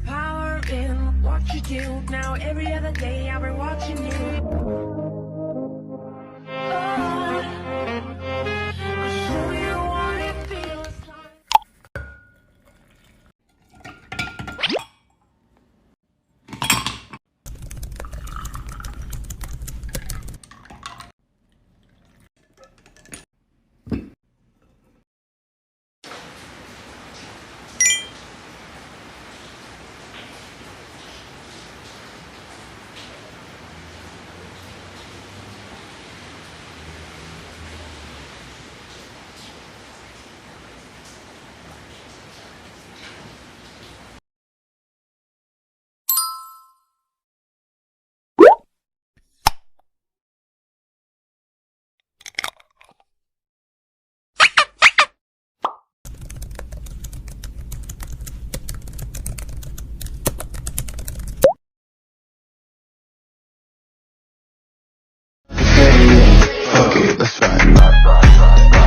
Power in what you do. Now every other day I've been watching you. Oh, I'll show you what it feels like. Fuck it, let's ride.